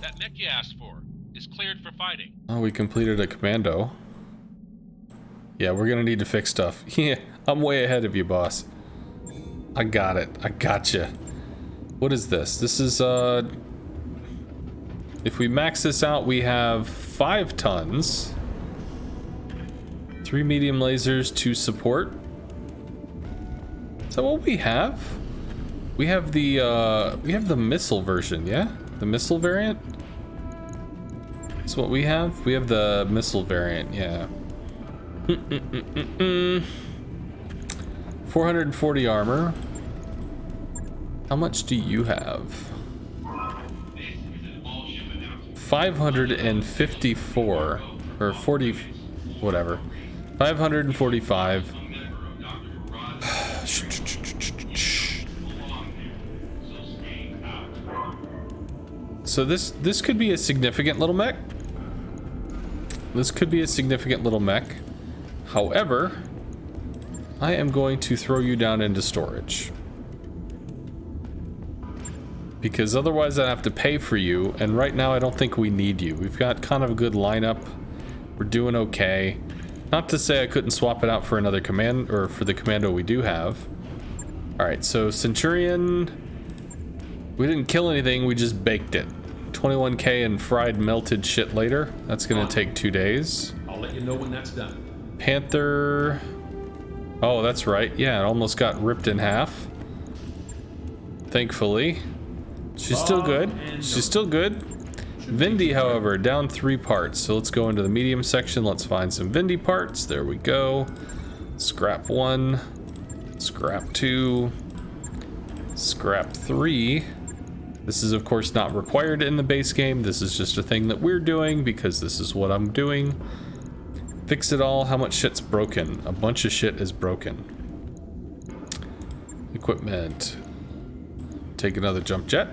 That mech you asked for is cleared for fighting. Oh, we completed a commando. Yeah, we're gonna need to fix stuff. Yeah, I'm way ahead of you, boss. I got it. I gotcha. What is this? This is, if we max this out, we have 5 tons. 3 medium lasers to support. Is that what we have? We have the missile version, yeah? The missile variant? That's what we have? We have the missile variant, yeah. 440 armor. How much do you have? 554 or 40, whatever. 545. So this could be a significant little mech. This could be a significant little mech. However, I am going to throw you down into storage. Because otherwise I'd have to pay for you, and right now I don't think we need you. We've got kind of a good lineup. We're doing okay. Not to say I couldn't swap it out for another command, or for the commando we do have. Alright, so Centurion, we didn't kill anything, we just baked it. 21k and fried melted shit later. That's gonna take 2 days. I'll let you know when that's done. Panther, oh that's right, yeah, it almost got ripped in half. Thankfully. She's still good. She's still good. Vindy, however, down 3 parts. So let's go into the medium section. Let's find some Vindy parts. There we go. Scrap 1. Scrap 2. Scrap 3. This is, of course, not required in the base game. This is just a thing that we're doing because this is what I'm doing. Fix it all. How much shit's broken? A bunch of shit is broken. Equipment. Take another jump jet.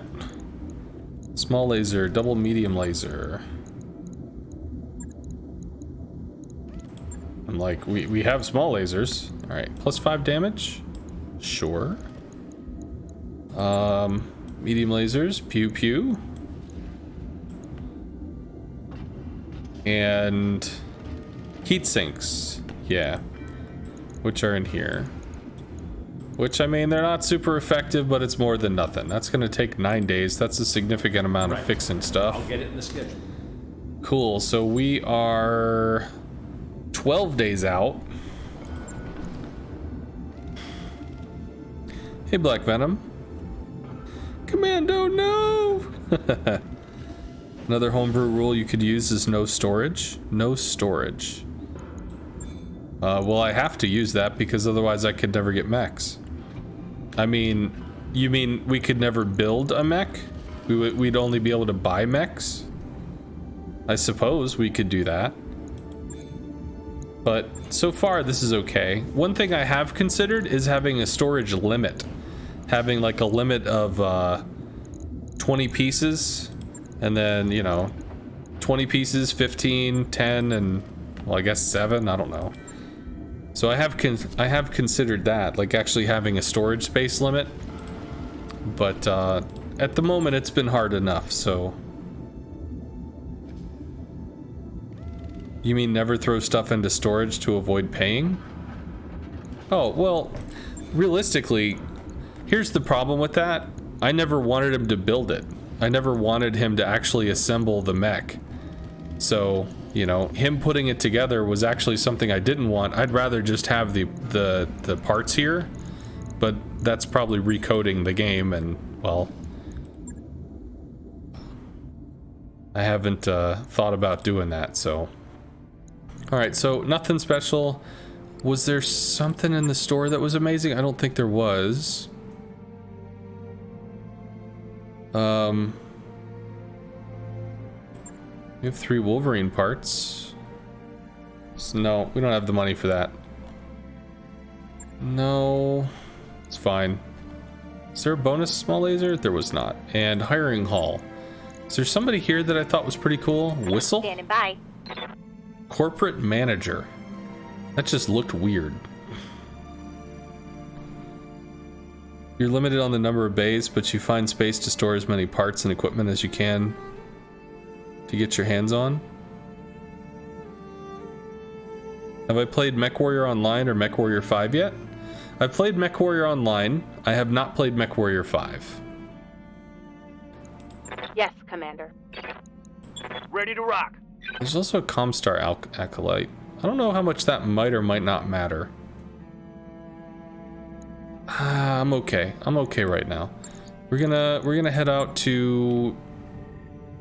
Small laser, double medium laser. I'm like, we have small lasers. Alright, plus 5 damage. Sure. Medium lasers, pew pew. And heat sinks, yeah. Which are in here. Which, I mean, they're not super effective, but it's more than nothing. That's gonna take 9 days. That's a significant amount of fixing stuff. I'll get it in the schedule. Cool, so we are 12 days out. Hey, Black Venom. Commando, no! Another homebrew rule you could use is no storage. No storage. Well, I have to use that because otherwise I could never get mechs. I mean, you mean we could never build a mech? We'd only be able to buy mechs? I suppose we could do that. But so far this is okay. One thing I have considered is having a storage limit. Having like a limit of 20 pieces, and then, you know, 20 pieces, 15, 10, and, well, I guess 7, I don't know. So I have considered that, like actually having a storage space limit, but at the moment it's been hard enough, so. You mean never throw stuff into storage to avoid paying? Oh, well, realistically, here's the problem with that. I never wanted him to build it. I never wanted him to actually assemble the mech. So, you know, him putting it together was actually something I didn't want. I'd rather just have the parts here, but that's probably recoding the game, and, well, I haven't thought about doing that, so. Alright, so nothing special. Was there something in the store that was amazing? I don't think there was. We have 3 Wolverine parts. So no, we don't have the money for that. No, it's fine. Is there a bonus small laser? There was not. And hiring hall. Is there somebody here that I thought was pretty cool? Whistle? Standing by. Corporate manager. That just looked weird. You're limited on the number of bays, but you find space to store as many parts and equipment as you can. to get your hands on. Have I played MechWarrior Online or MechWarrior 5 yet? I've played MechWarrior Online. I have not played MechWarrior 5. Yes, Commander. Ready to rock. There's also a Comstar Acolyte. I don't know how much that might or might not matter. I'm okay. I'm okay right now. We're gonna head out to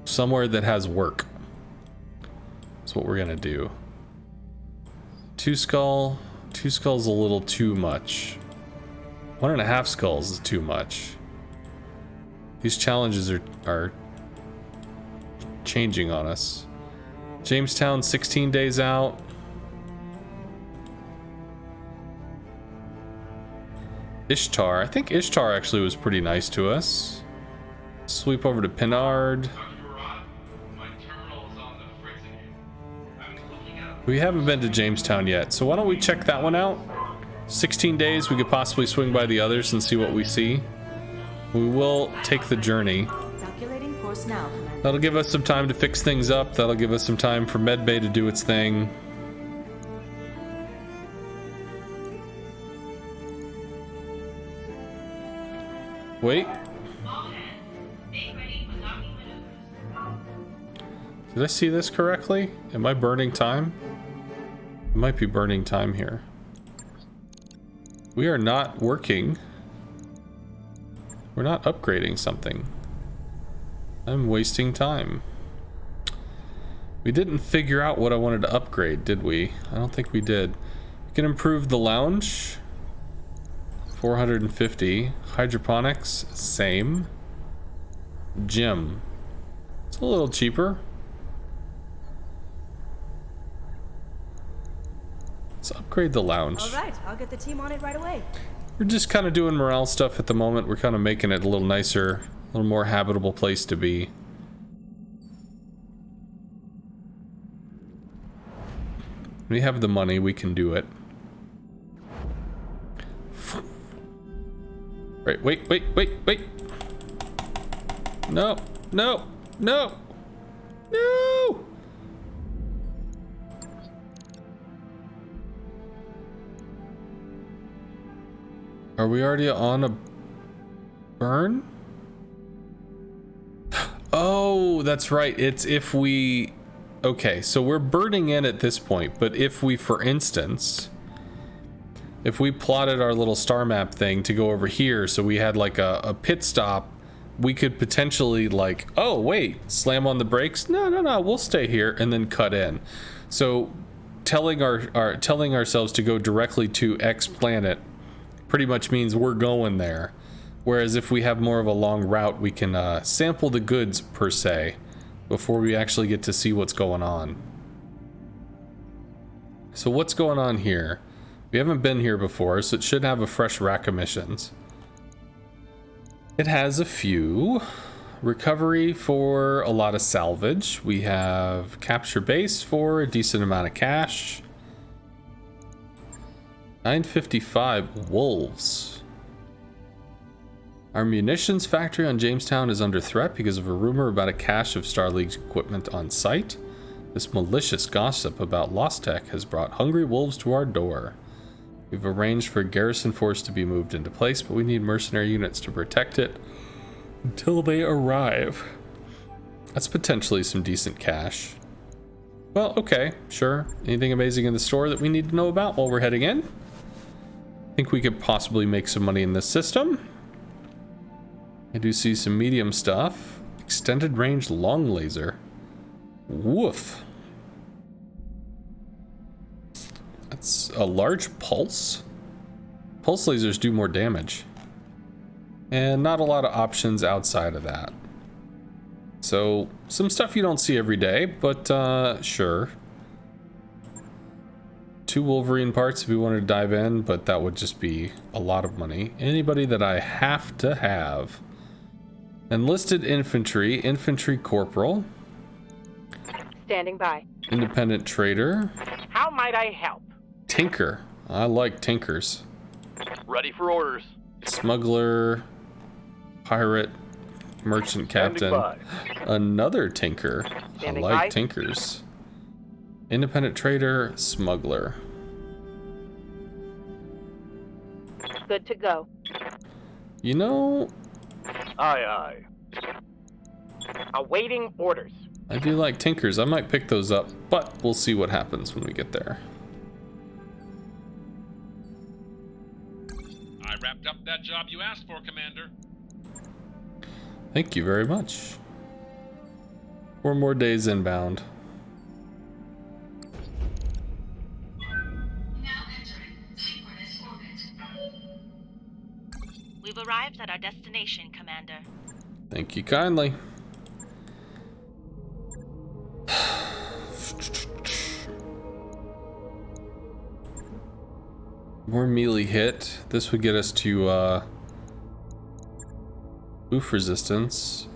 somewhere that has work. That's what we're gonna do. Two skulls a little too much. 1.5 skulls is too much. These challenges are changing on us. Jamestown 16 days out. Ishtar. I think Ishtar actually was pretty nice to us. Sweep over to Pinard. We haven't been to Jamestown yet, so why don't we check that one out? 16 days, we could possibly swing by the others and see what we see. We will take the journey. Calculating course now, Commander. That'll give us some time to fix things up. That'll give us some time for Medbay to do its thing. Wait. Did I see this correctly? Am I burning time? I might be burning time here. We are not working. We're not upgrading something. I'm wasting time. We didn't figure out what I wanted to upgrade, did we? I don't think we did. We can improve the lounge. 450. Hydroponics, same. Gym. It's a little cheaper. Let's upgrade the lounge. All right, I'll get the team on it right away. We're just kind of doing morale stuff at the moment. We're kind of making it a little nicer, a little more habitable place to be. We have the money, we can do it. Right, wait. No. Are we already on a burn? Oh, that's right. It's if we... Okay, so we're burning in at this point, but if we, for instance, if we plotted our little star map thing to go over here, so we had like a pit stop, we could potentially like, oh wait, slam on the brakes. No, we'll stay here and then cut in. So telling ourselves to go directly to X planet pretty much means we're going there. Whereas if we have more of a long route, we can sample the goods per se before we actually get to see what's going on. So what's going on here? We haven't been here before, so it should have a fresh rack of missions. It has a few. Recovery for a lot of salvage. We have capture base for a decent amount of cash. 955 wolves. Our munitions factory on Jamestown is under threat because of a rumor about a cache of Star League's equipment on site. This malicious gossip about Lost Tech has brought hungry wolves to our door. We've arranged for a garrison force to be moved into place, but we need mercenary units to protect it until they arrive. That's potentially some decent cash. Well, okay, sure. Anything amazing in the store that we need to know about while we're heading in? I think we could possibly make some money in this system. I do see some medium stuff. Extended range long laser. Woof. That's a large pulse. Pulse lasers do more damage. And not a lot of options outside of that. So, some stuff you don't see every day, but sure. 2 Wolverine parts if we wanted to dive in, but that would just be a lot of money. Anybody that I have to have. Enlisted infantry, infantry corporal. Standing by. Independent trader. How might I help? Tinker. I like tinkers. Ready for orders. Smuggler. Pirate. Merchant Standing captain. by. Another tinker. I Standing like by. tinkers. Independent trader, smuggler. Good to go. You know, Aye, aye. Awaiting orders. I do like tinkers. I might pick those up, but we'll see what happens when we get there. I wrapped up that job you asked for, Commander. Thank you very much. 4 more days inbound. Now entering synchronous orbit. We've arrived at our destination, Commander. Thank you kindly. More melee hit. This would get us to oof resistance.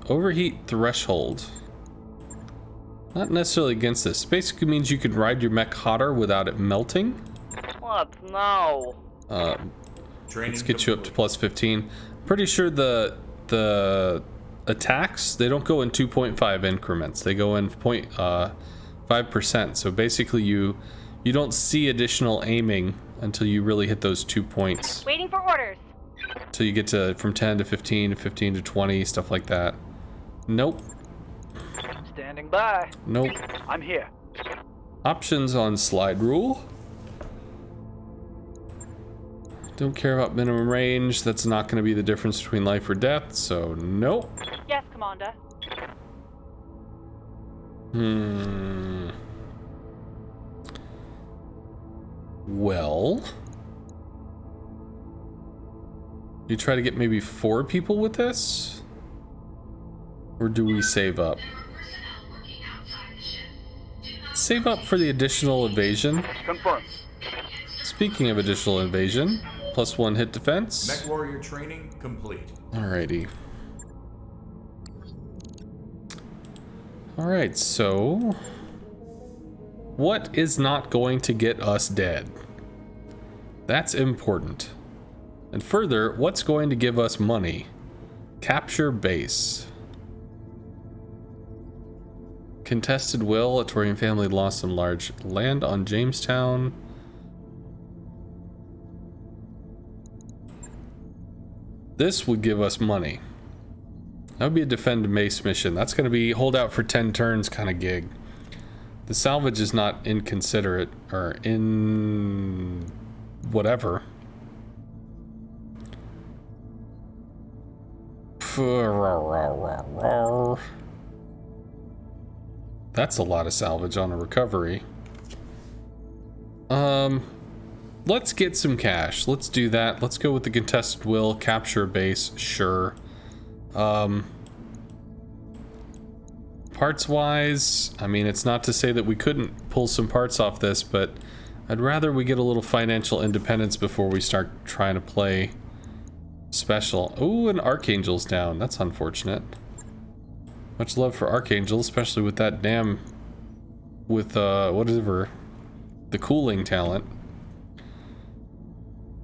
Overheat threshold. Not necessarily against this. Basically means you could ride your mech hotter without it melting. What? No. Let's get you up to plus 15. Pretty sure the attacks, they don't go in 2.5 increments. They go in 0.5%. So basically you don't see additional aiming until you really hit those 2 points. Waiting for orders. Till you get to from 10 to 15 to 15 to 20, stuff like that. Nope. Standing by. Nope. I'm here. Options on slide rule. Don't care about minimum range. That's not going to be the difference between life or death, so nope. Yes, Commander. Well, you try to get maybe 4 people with this? Or do we save up? Save up for the additional evasion. Confirm. Speaking of additional invasion, +1 hit defense. Mech warrior training complete. Alrighty. Alright, so what is not going to get us dead? That's important. And further, what's going to give us money? Capture base. Contested will. A Torian family lost some large land on Jamestown. This would give us money. That would be a defend base mission. That's going to be hold out for 10 turns kind of gig. The salvage is not inconsiderate or in whatever. That's a lot of salvage on a recovery. Let's get some cash. Let's do that. Let's go with the contested will, capture a base, sure. Parts wise, I mean, it's not to say that we couldn't pull some parts off this, but I'd rather we get a little financial independence before we start trying to play special. Ooh, and Archangel's down. That's unfortunate. Much love for Archangel, especially with that damn, with whatever, the cooling talent.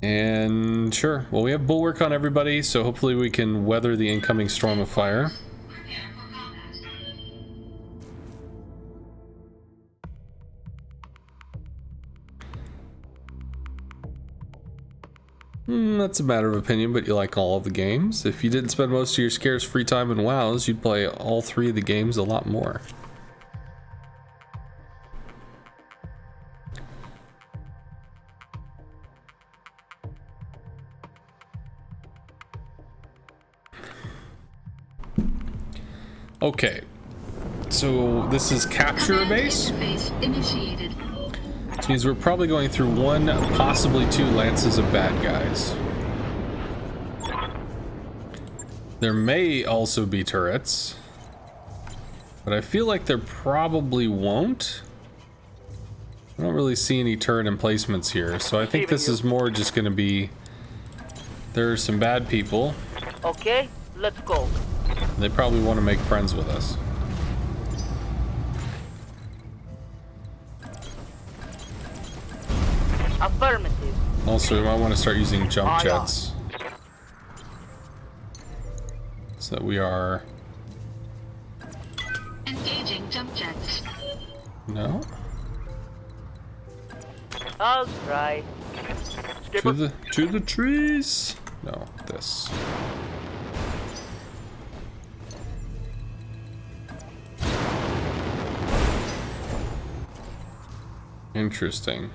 And sure, well, we have bulwark on everybody, so hopefully we can weather the incoming storm of fire. That's a matter of opinion, but you like all of the games. If you didn't spend most of your scarce free time in WoWs, you'd play all 3 of the games a lot more. Okay, so this is capture a base. Initiated. Which means we're probably going through 1, possibly 2 lances of bad guys. There may also be turrets, but I feel like there probably won't. I don't really see any turret emplacements here, so I think this is more just going to be, there are some bad people. Okay, let's go. They probably want to make friends with us. Affirmative. Also, we might want to start using jump Aye, aye. jets. so that we are... Engaging jump jets. No? I'll try. To the trees! No, this. Interesting.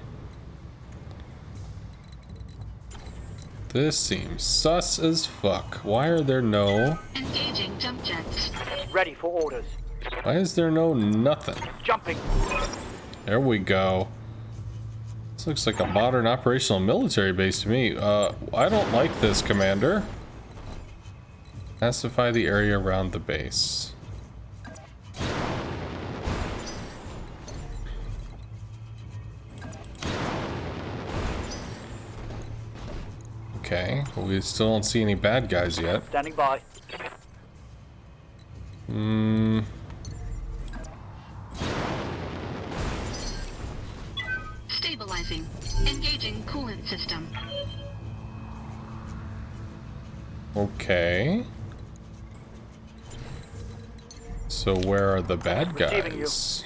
This seems sus as fuck. Why are there no... Engaging jump jets. Ready for orders. Why is there no nothing? Jumping. There we go. This looks like a modern operational military base to me. I don't like this, Commander. Pacify the area around the base. Okay, well, we still don't see any bad guys yet. Standing by. Stabilizing. Engaging coolant system. Okay. So where are the bad Receiving you. guys?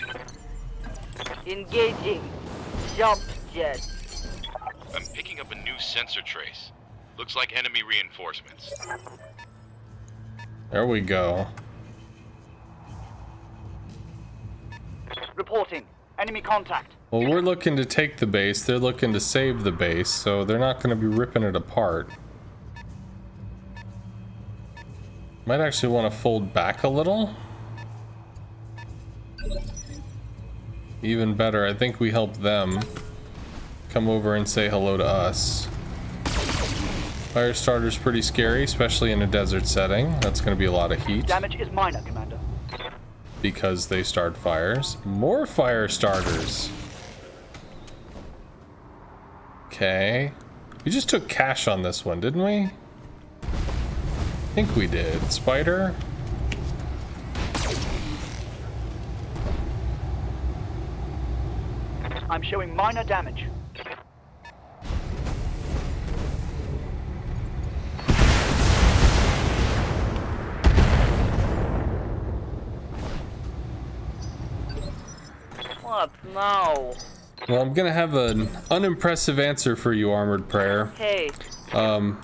Engaging jump jet. I'm picking up a new sensor trace. Looks like enemy reinforcements. There we go. Reporting. Enemy contact. Well, we're looking to take the base. They're looking to save the base, so they're not going to be ripping it apart. Might actually want to fold back a little. Even better, I think we help them come over and say hello to us. Firestarter's pretty scary, especially in a desert setting. That's going to be a lot of heat. Damage is minor, Commander. Because they start fires. More fire starters. Okay. We just took cash on this one, didn't we? I think we did. Spider? I'm showing minor damage. What now? Well, I'm gonna have an unimpressive answer for you, Armored Prayer. Hey, I'm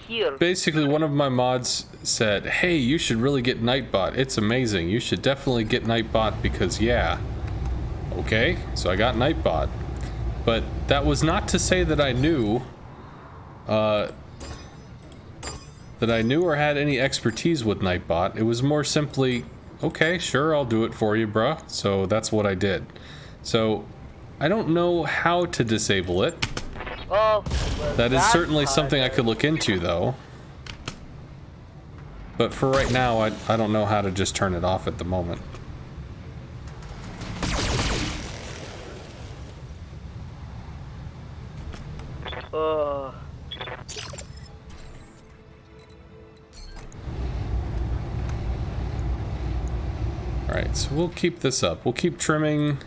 here. Basically, one of my mods said, hey, you should really get Nightbot. It's amazing. You should definitely get Nightbot because, yeah. Okay, so I got Nightbot. But that was not to say that I knew, or had any expertise with Nightbot. It was more simply, okay, sure, I'll do it for you, bruh. So that's what I did. So I don't know how to disable it. Oh, well, That is that's certainly something I could look into, though. But for right now, I don't know how to just turn it off at the moment. Alright, so we'll keep this up. We'll keep trimming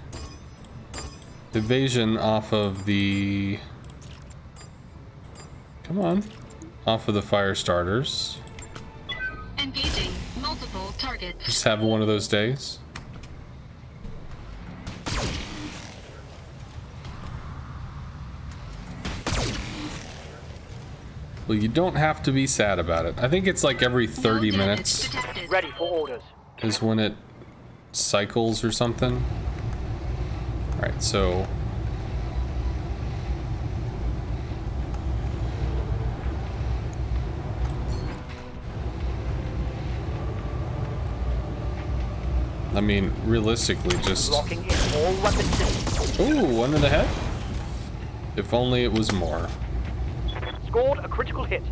evasion off of the... Come on. Off of the fire starters. Engaging multiple targets. Just having one of those days. Well, you don't have to be sad about it. I think it's like every 30 minutes Ready for orders. is when it cycles or something. Alright, so... I mean, realistically, just... Locking in all weapon systems. Ooh, one in the head? If only it was more. Scored a critical hit.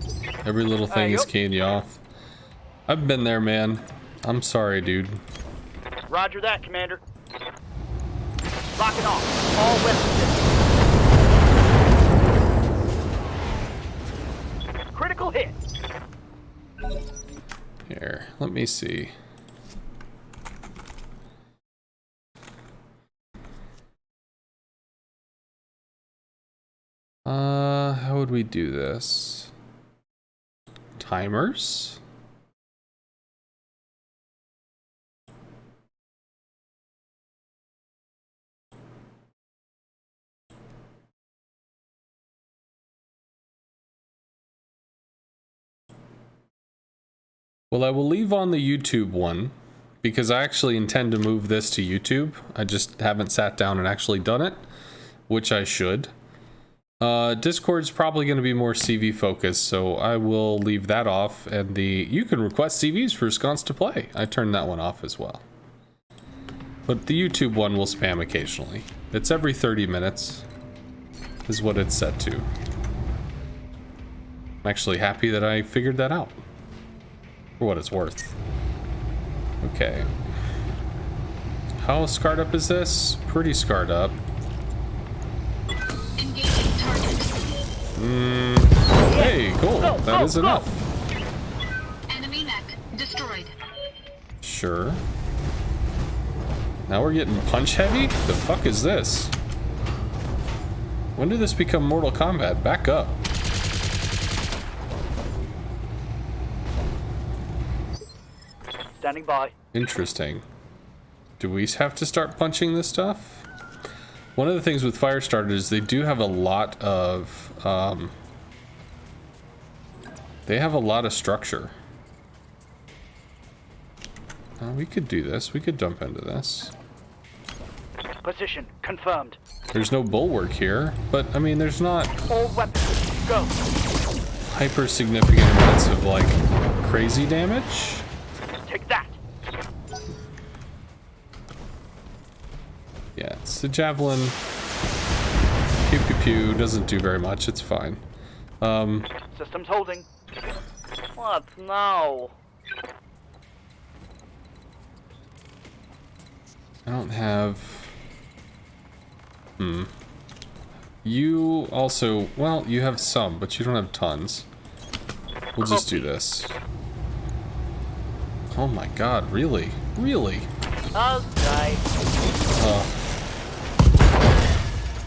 Every little thing is Yup. keying you off. I've been there, man. I'm sorry, dude. Roger that, Commander. Locking off all weapon systems. Critical hit. Here, let me see. How would we do this? Timers? Well, I will leave on the YouTube one because I actually intend to move this to YouTube. I just haven't sat down and actually done it, which I should. Discord's probably going to be more CV focused, so I will leave that off. And you can request CVs for Sconce to Play. I turned that one off as well. But the YouTube one will spam occasionally. It's every 30 minutes is what it's set to. I'm actually happy that I figured that out. For what it's worth. Okay. How scarred up is this? Pretty scarred up. Engaging target. Hey, cool. That is enough. Enemy mech destroyed. Sure. Now we're getting punch heavy? The fuck is this? When did this become Mortal Kombat? Back up. Standing by. Interesting. Do we have to start punching this stuff? One of the things with Firestarter is they do have a lot of structure. We could do this. We could dump into this. Position confirmed. There's no bulwark here, but I mean, there's not All weapons go. hyper significant amounts of like crazy damage. Take that. Yeah, it's the javelin. Pew pew pew doesn't do very much. It's fine. Systems holding. What now? I don't have. You also, well, you have some, but you don't have tons. We'll just do this. Oh my god, really? Really? I'll die.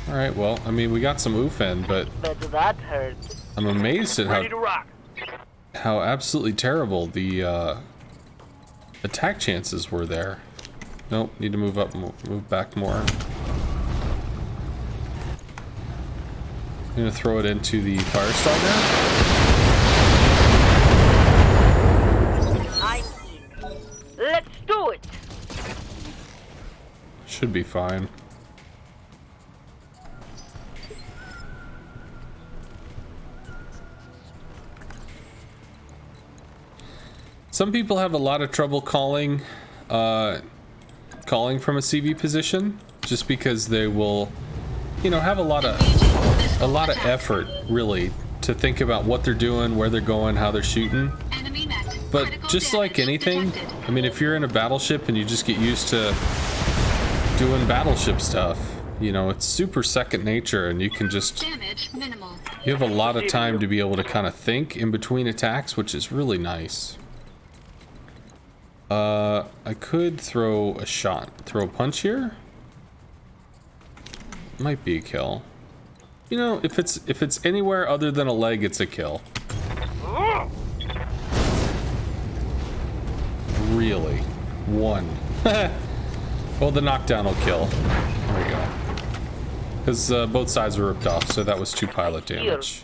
Alright, well, I mean, we got some oof in, but Bet that hurt. I'm amazed at Ready to rock. how absolutely terrible the attack chances were there. Nope, need to move up, move back more. I'm gonna throw it into the Firestarter. I'm in. Let's do it. Should be fine. Some people have a lot of trouble calling from a CV position just because they will, you know, have a lot of effort really to think about what they're doing, where they're going, how they're shooting. Enemy mech. But Critical just like damage anything, detected. I mean, if you're in a battleship and you just get used to doing battleship stuff, you know, it's super second nature, and you can just, Damage minimal. you have a lot of time to be able to kind of think in between attacks, which is really nice. I could throw a shot, throw a punch here. Might be a kill. You know, if it's anywhere other than a leg, it's a kill. Really? One. Well, the knockdown will kill. There we go. Because both sides were ripped off, so that was 2 pilot damage.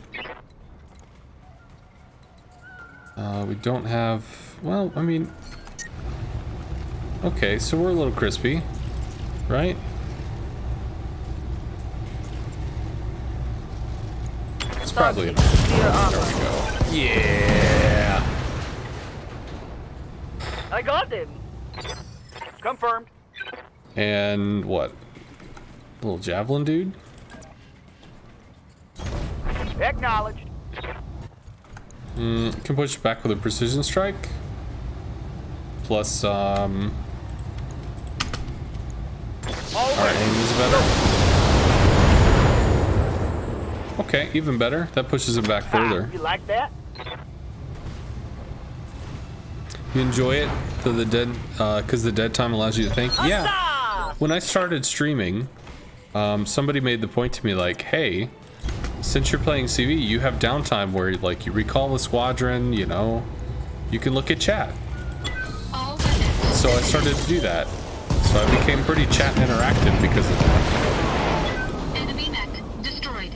We don't have... Well, I mean... Okay, so we're a little crispy, right? It's probably enough. There we go. Yeah! I got him. Confirmed. And what? Little javelin dude? Acknowledged. Can push back with a precision strike. Plus, our aim is better. Okay, even better. That pushes it back further. You like that? You enjoy it for the dead, because the dead time allows you to think. Yeah. When I started streaming, somebody made the point to me like, hey, since you're playing CV, you have downtime where like you recall the squadron, you know, you can look at chat. All weapons. So I started to do that. So I became pretty chat interactive because of that. Enemy mech destroyed.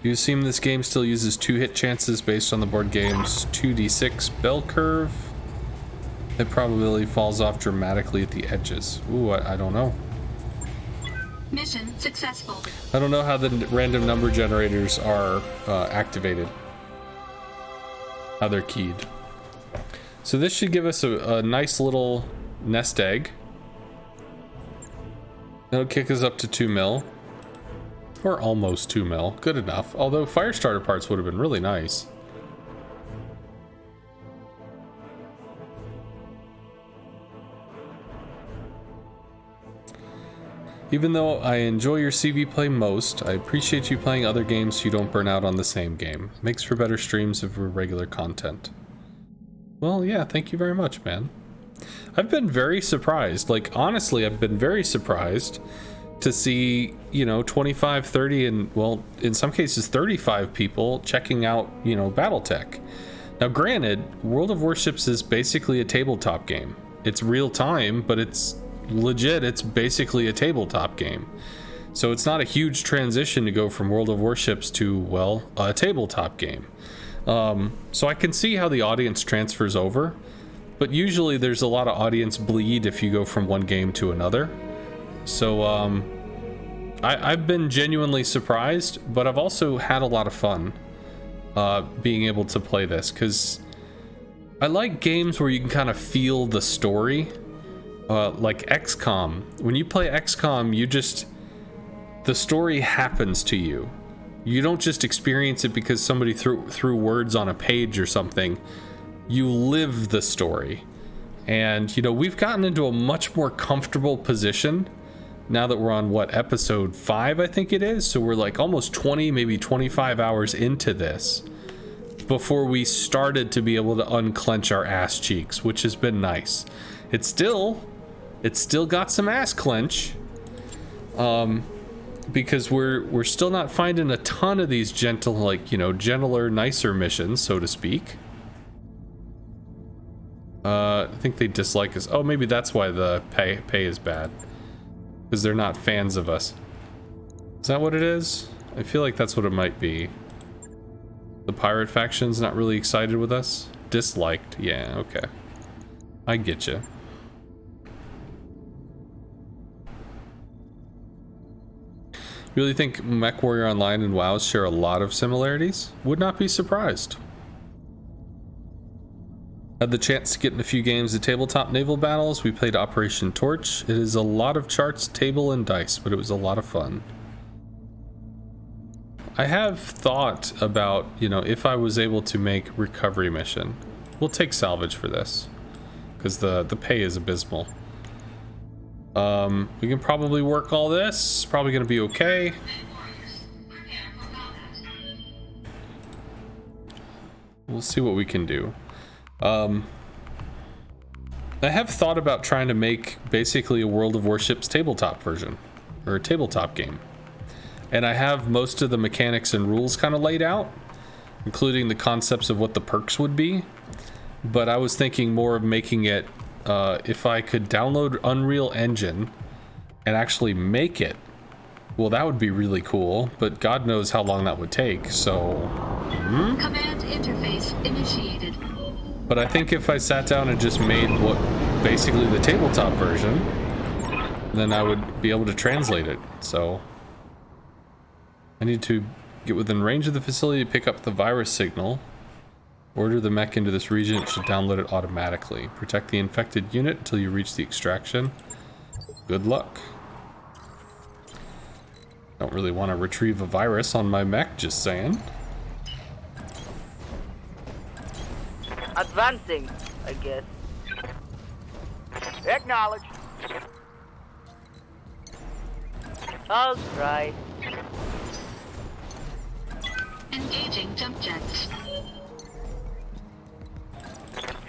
You assume this game still uses 2 hit chances based on the board game's 2d6 bell curve. It probability falls off dramatically at the edges. Ooh, I don't know. Mission successful. I don't know how the random number generators are activated. How they're keyed. So this should give us a nice little nest egg. That'll kick us up to 2 mil. Or almost 2 mil. Good enough. Although fire starter parts would have been really nice. Even though I enjoy your CV play most, I appreciate you playing other games so you don't burn out on the same game. Makes for better streams of regular content. Well, yeah, thank you very much, man. I've been very surprised. Like, honestly, I've been very surprised to see, you know, 25, 30, and, well, in some cases 35 people checking out, you know, Battletech. Now, granted, World of Warships is basically a tabletop game. It's real time, but it's legit, it's basically a tabletop game. So it's not a huge transition to go from World of Warships to, well, a tabletop game. So I can see how the audience transfers over, but usually there's a lot of audience bleed if you go from one game to another. So I've been genuinely surprised, but I've also had a lot of fun being able to play this, because I like games where you can kind of feel the story. Like XCOM. When you play XCOM, the story happens to you. You don't just experience it because somebody threw words on a page or something. You live the story. And, you know, we've gotten into a much more comfortable position now that we're on, what, episode 5, I think it is? So we're like almost 20, maybe 25 hours into this before we started to be able to unclench our ass cheeks, which has been nice. It's still got some ass clench, because we're still not finding a ton of these gentle, like, you know, gentler, nicer missions, so to speak. I think they dislike us. Oh, maybe that's why the pay is bad, because they're not fans of us. Is that what it is? I feel like that's what it might be. The pirate faction's not really excited with us. Disliked. Yeah, okay. I get you. Really think MechWarrior Online and WoW share a lot of similarities? Would not be surprised. Had the chance to get in a few games of tabletop naval battles. We played Operation Torch. It is a lot of charts, table, and dice, but it was a lot of fun. I have thought about, you know, if I was able to make recovery mission. We'll take salvage for this, because the pay is abysmal. We can probably work all this. Probably gonna be okay. We'll see what we can do. I have thought about trying to make basically a World of Warships tabletop version, or a tabletop game. And I have most of the mechanics and rules kind of laid out, including the concepts of what the perks would be. But I was thinking more of making it, if I could download Unreal Engine and actually make it, well, that would be really cool, but God knows how long that would take, so... Command interface initiated. But I think if I sat down and just made what, basically the tabletop version, then I would be able to translate it, so... I need to get within range of the facility to pick up the virus signal. Order the mech into this region, it should download it automatically. Protect the infected unit until you reach the extraction. Good luck. Don't really want to retrieve a virus on my mech, just saying. Advancing, I guess. Acknowledged. I'll try. Engaging jump jets.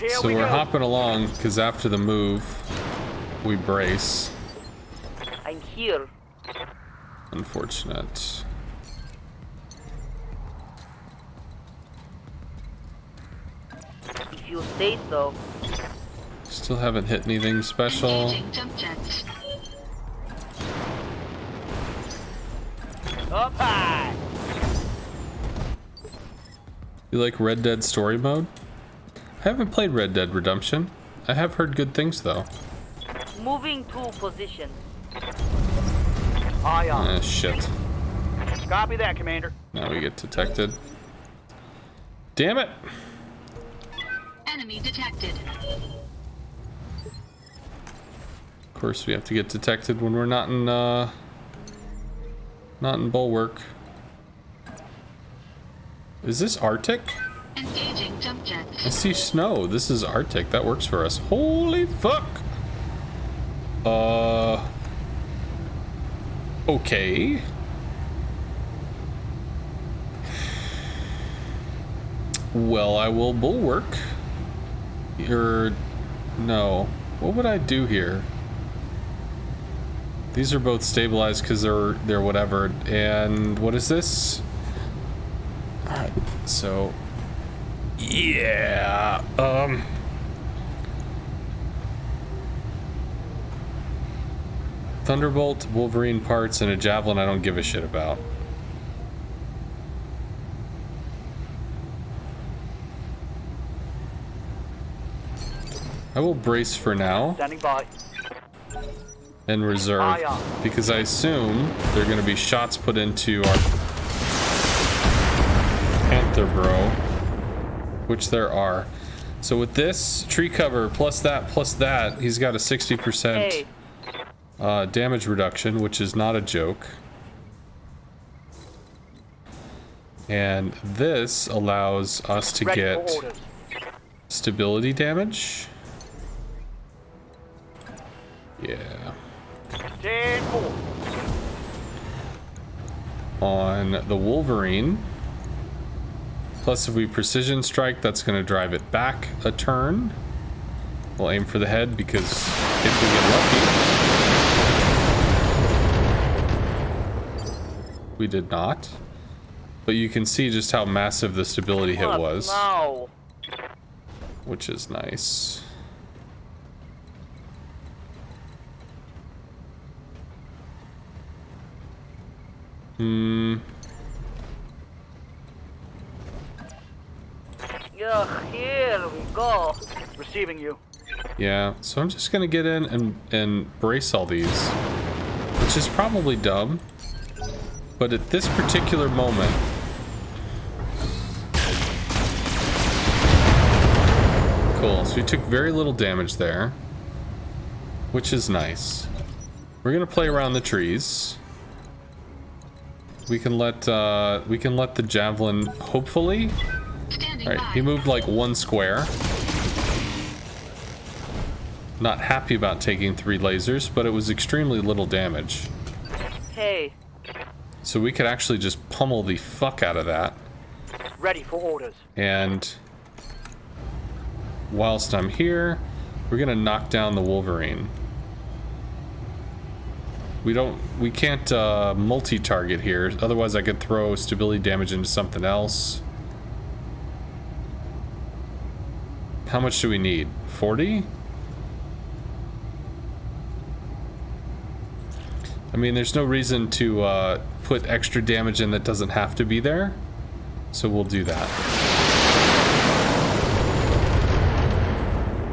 So we're hopping along because after the move, we brace. I'm here. Unfortunate. If you say so. Still haven't hit anything special. Engaging jump jets. Up high. You like Red Dead story mode? I haven't played Red Dead Redemption. I have heard good things though. Moving to position. Aye, aye. Shit. Copy that, Commander. Now we get detected. Damn it! Enemy detected. Of course we have to get detected when we're not in bulwark. Is this Arctic? Engaging jump I jets. see snow. This is Arctic. That works for us. Holy fuck! Okay. Well, I will bulwark. No. What would I do here? These are both stabilized because they're whatever. And what is this? Alright, so yeah. Thunderbolt, Wolverine parts, and a javelin I don't give a shit about. I will brace for now Standing by. and reserve Aye, aye. because I assume there are going to be shots put into our Panther Bro, which there are. So with this tree cover plus that, he's got a 60% Hey. Damage reduction, which is not a joke. And this allows us to Ready get for orders. stability damage. Yeah. 10-4. On the Wolverine. Plus, if we precision strike, that's going to drive it back a turn. We'll aim for the head because if we get lucky, we did not. But you can see just how massive the stability hit What was, now? which is nice. Ugh, here we go. Receiving you. Yeah, so I'm just gonna get in and brace all these, which is probably dumb, but at this particular moment, cool. So we took very little damage there, which is nice. We're gonna play around the trees. We can let the javelin hopefully. Standing All right, by. he moved like one square. Not happy about taking 3 lasers, but it was extremely little damage. Hey. So we could actually just pummel the fuck out of that. Ready for orders. And whilst I'm here, we're gonna knock down the Wolverine. We can't multi-target here, otherwise I could throw stability damage into something else. How much do we need? 40? I mean, there's no reason to put extra damage in that doesn't have to be there. So we'll do that.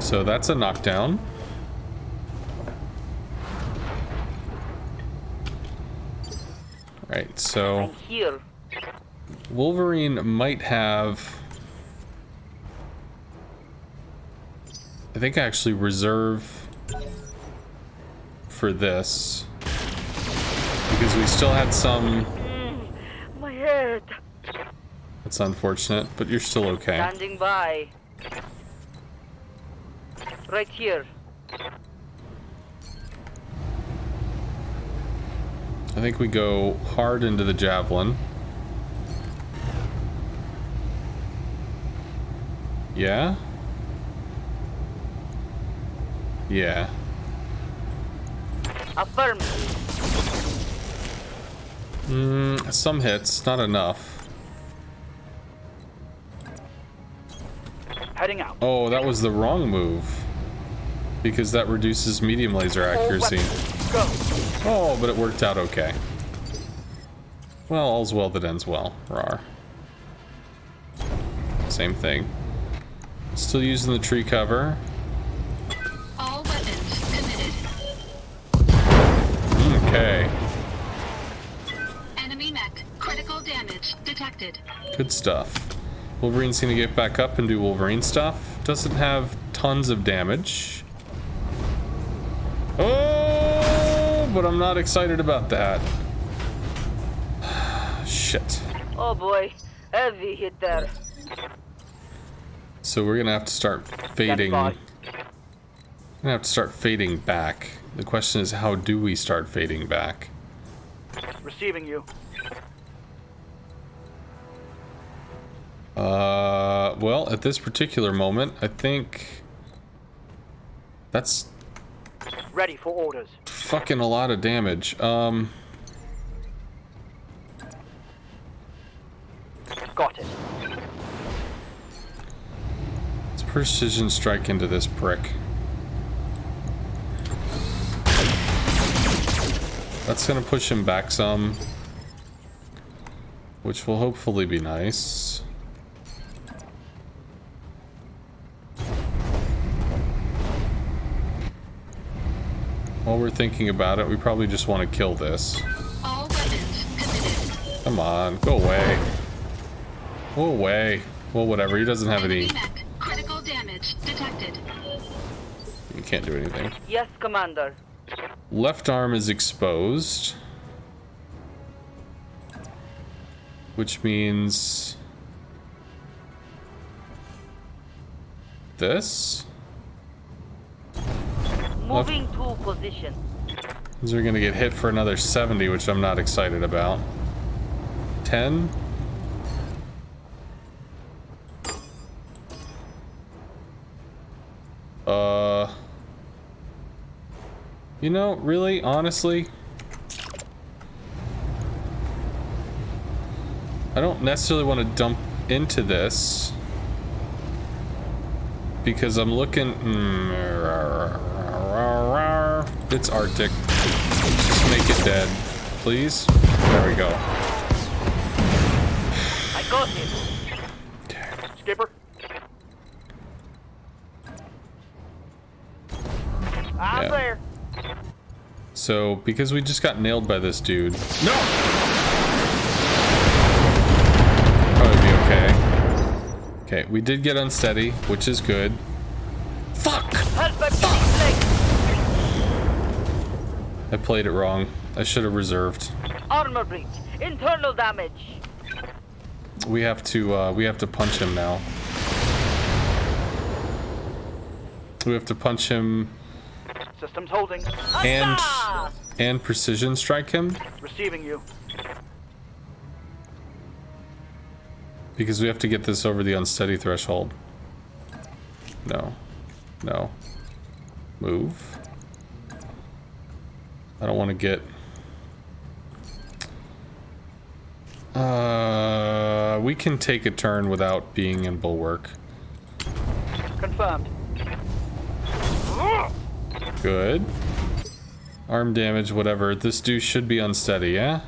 So that's a knockdown. Alright, so I'm here. Wolverine might have... I think I actually reserve for this. Because we still had some... My head. That's unfortunate, but you're still okay. Standing by. Right here. I think we go hard into the javelin. Yeah? Yeah. Affirm. Some hits, not enough. Heading out. Oh, that was the wrong move. Because that reduces medium laser accuracy. Go. Oh, but it worked out okay. Well, all's well that ends well. Rawr. same thing. Still using the tree cover. All weapons committed. Okay. Enemy mech. Critical damage detected. Good stuff. Wolverine's gonna get back up and do Wolverine stuff. Doesn't have tons of damage. Oh, but I'm not excited about that. Shit. Oh boy, heavy hit there. So we're gonna have to start fading. Standing Gonna have to start fading back. The question is, how do we start fading back? Receiving you. Well, at this particular moment, I think that's Ready for orders. fucking a lot of damage. Got it. Let's precision strike into this prick. That's gonna push him back some, which will hopefully be nice. While we're thinking about it, we probably just want to kill this. All weapons committed. Come on, go away. Go away. Well, whatever, he doesn't have any... Enemy mech. Critical damage detected. You can't do anything. Yes, Commander. Left arm is exposed. Which means... this? Moving to position. These are gonna get hit for another 70, which I'm not excited about. 10? You know, really, honestly, I don't necessarily want to dump into this because I'm looking. It's Arctic. Just make it dead, please. There we go. I got him. Skipper. I'm Yeah. there. So, because we just got nailed by this dude. No! Probably be okay. Okay, we did get unsteady, which is good. Fuck! Help at these legs. I played it wrong. I should have reserved. Armor breach. Internal damage. We have to punch him now. We have to punch him Systems holding. and precision strike him Receiving you. because we have to get this over the unsteady threshold. No. No. Move. I don't want to get... we can take a turn without being in bulwark. Confirmed. Good. Arm damage, whatever. This dude should be unsteady, yeah?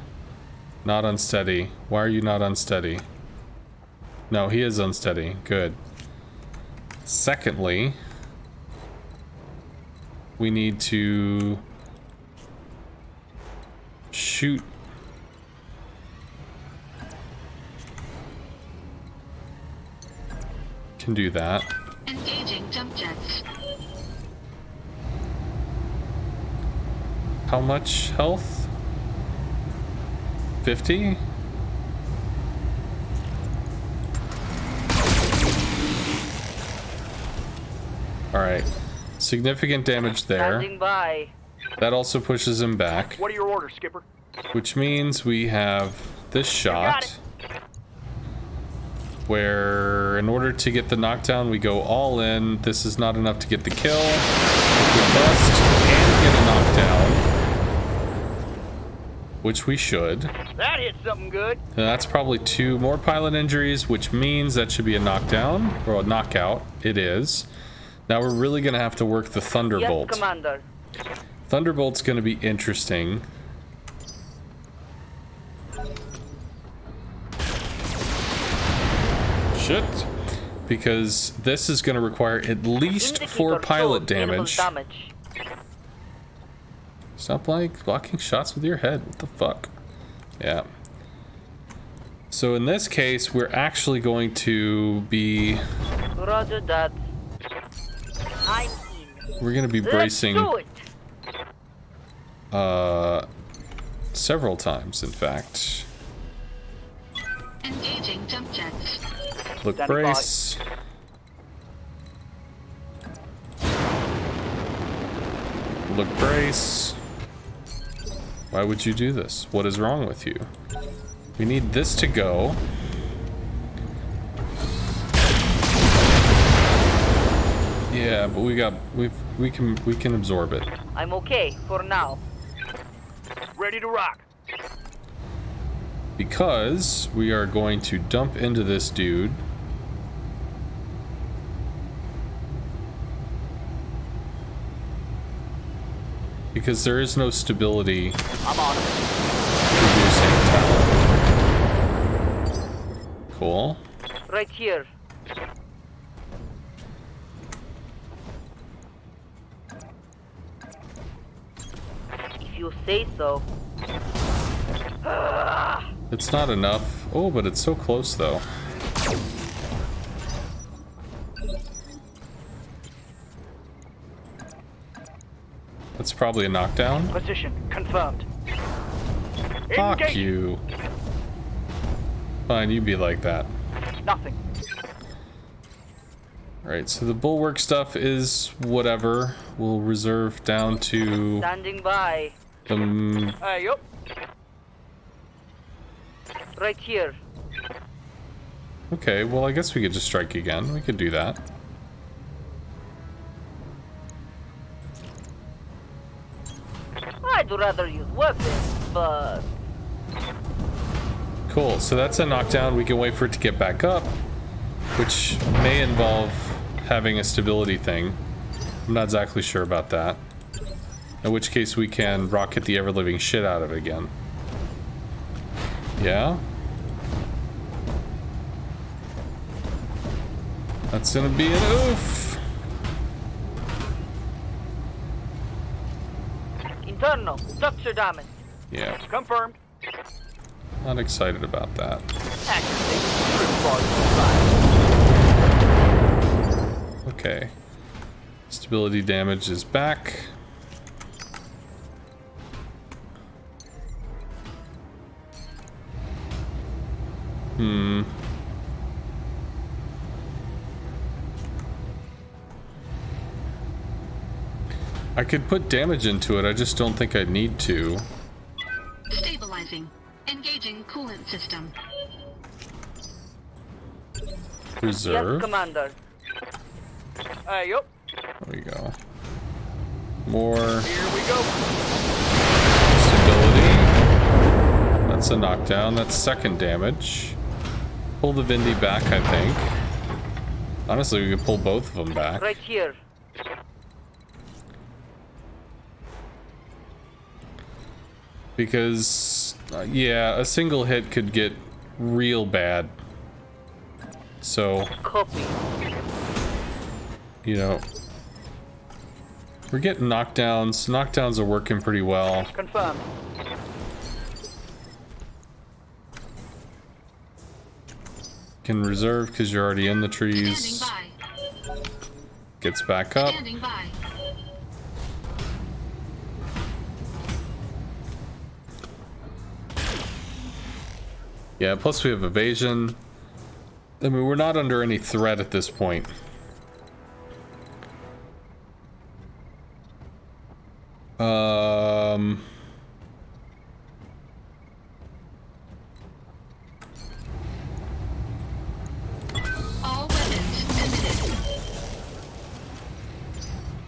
Not unsteady. Why are you not unsteady? No, he is unsteady. Good. Secondly, we need to shoot. Can do that. Engaging jump jets. How much health? 50? Alright. Significant damage there. Standing by. That also pushes him back. What are your orders, Skipper? Which means we have this shot. Where, in order to get the knockdown, we go all in. This is not enough to get the kill. We bust and get a knockdown. Which we should. That hit something good. And that's probably 2 more pilot injuries, which means that should be a knockdown, or a knockout. It is. Now we're really going to have to work the Thunderbolt. Yes, Commander. Thunderbolt's going to be interesting. Shit. because this is going to require at least 4 Indicator pilot showed minimal damage. Stop blocking shots with your head. What the fuck? Yeah. So in this case, we're actually going to be... Roger that. I'm in. We're going to be bracing... Let's do it. Several times, in fact. Engaging jump jets. Look, Standing by. brace. Look, brace. Why would you do this? What is wrong with you? We need this to go. Yeah, but we can absorb it. I'm okay for now. Ready to rock. Because we are going to dump into this dude. Because there is no stability I'm on it. producing talent. Cool. Right here. If you say so. It's not enough. Oh, but it's so close though. That's probably a knockdown. Position confirmed. Fuck Engage. you. Fine, you be like that. Nothing. Alright, so the bulwark stuff is whatever. We'll reserve down to Standing by. the... Hey, yup. Right here. Okay, well I guess we could just strike again. We could do that. I'd rather use weapons, but Cool, so that's a knockdown. We can wait for it to get back up, which may involve having a stability thing. I'm not exactly sure about that. In which case we can rocket the ever-living shit out of it again. Yeah? That's gonna be an oof! internal structure damage. Yeah, Confirmed. not excited about that. Okay. Stability damage is back. I could put damage into it, I just don't think I need to. Stabilizing. Engaging coolant system. Reserve. Yes, Commander. Hey, yup. There we go. More Here we go. stability. That's a knockdown. That's second damage. Pull the Vindy back, I think. Honestly, we could pull both of them back. Right here. Because, yeah, a single hit could get real bad. So, Copy. you know, we're getting knockdowns. Knockdowns are working pretty well. Confirmed. Can reserve because you're already in the trees. Standing by. Gets back up. Standing by. Yeah, plus we have evasion. I mean, we're not under any threat at this point. All weapons committed.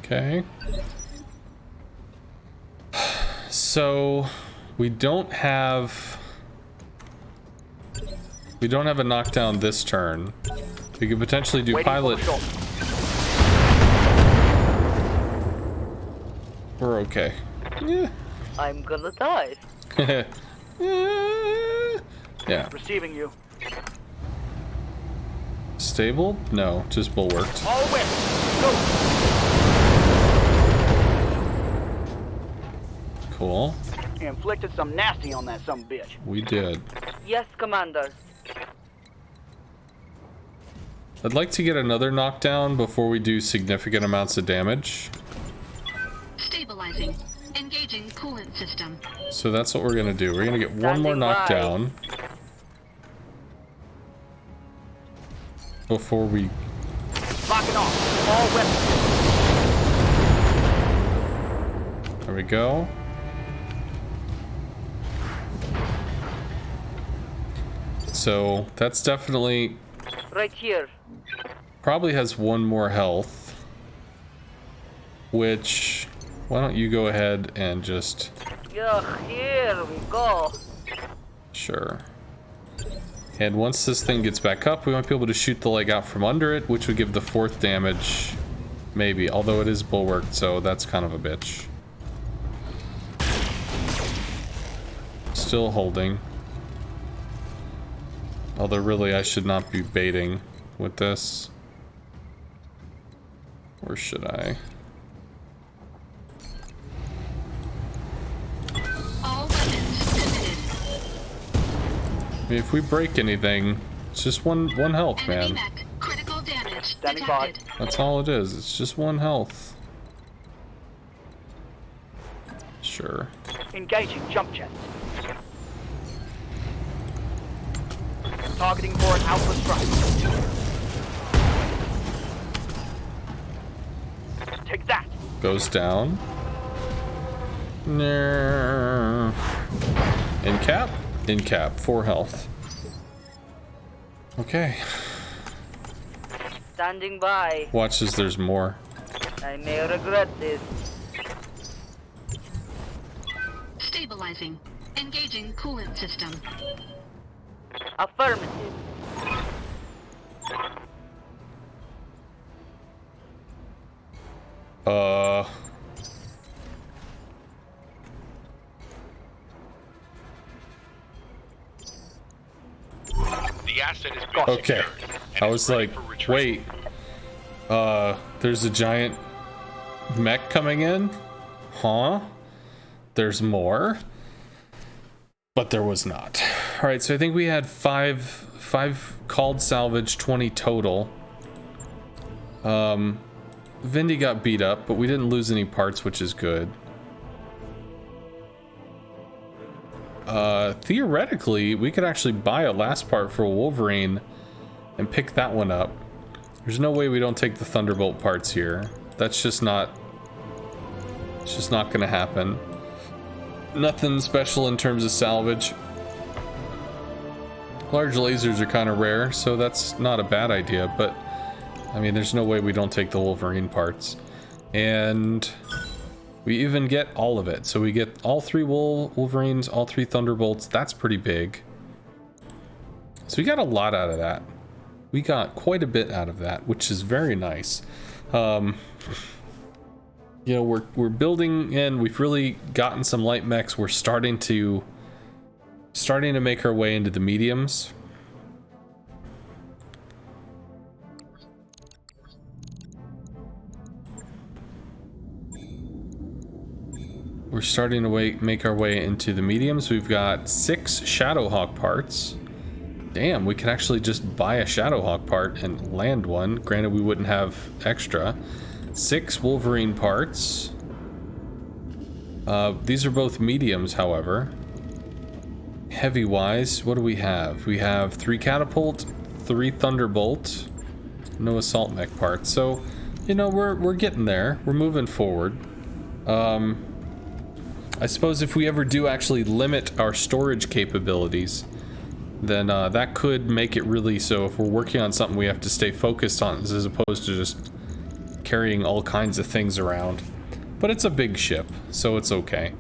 Okay. So, we don't have a knockdown this turn. We could potentially do Waiting pilot. for the shot. We're okay. Yeah. I'm gonna die. Yeah. Receiving you. Stable? No, just bulwarked. All weapons, go. Cool. Inflicted some nasty on that some bitch. We did. Yes, Commander. I'd like to get another knockdown before we do significant amounts of damage. Stabilizing. Engaging coolant system. So that's what we're gonna do. We're gonna get one more Standing by. knockdown before we... Locking off. All weapons. There we go. So that's definitely... Right here. Probably has one more health. Which... Why don't you go ahead and just... Yeah, here we go. Sure. And once this thing gets back up, we might be able to shoot the leg out from under it, which would give the 4th damage. Maybe, although it is bulwarked, so that's kind of a bitch. Still holding. Although really I should not be baiting with this. Or should I? All weapons committed. I mean, if we break anything, it's just one health, Enemy man. mech. Critical damage Standing by. detected. That's all it is. It's just one health. Sure. Engaging jump jets. Targeting for an alpha strike. Take that. Goes down. In cap? In cap. 4 health. Okay. Standing by. Watch as there's more. I may regret this. Stabilizing. Engaging coolant system. Affirmative. The asset has been Okay. secured, and I is was ready like, for retrieval. wait. There's a giant mech coming in? Huh? There's more? But there was not. Alright, so I think we had five called salvage, 20 total. Vindy got beat up, but we didn't lose any parts, which is good. Theoretically, we could actually buy a last part for a Wolverine and pick that one up. There's no way we don't take the Thunderbolt parts here. That's just not... It's just not gonna happen. Nothing special in terms of salvage. Large lasers are kind of rare, so that's not a bad idea, but I mean, there's no way we don't take the Wolverine parts. And we even get all of it. So we get all 3 Wolverines, all 3 Thunderbolts. That's pretty big. So we got a lot out of that. We got quite a bit out of that, which is very nice. You know, we're building in. We've really gotten some light mechs. We're starting to make our way into the mediums. We're starting to make our way into the mediums. We've got 6 Shadowhawk parts. Damn, we could actually just buy a Shadowhawk part and land one. Granted, we wouldn't have extra. 6 Wolverine parts. These are both mediums, however. Heavy-wise, what do we have? We have 3 Catapult, 3 Thunderbolt, no Assault Mech parts. So, you know, we're getting there. We're moving forward. I suppose if we ever do actually limit our storage capabilities, then that could make it really so if we're working on something we have to stay focused on as opposed to just carrying all kinds of things around. But it's a big ship, so it's okay.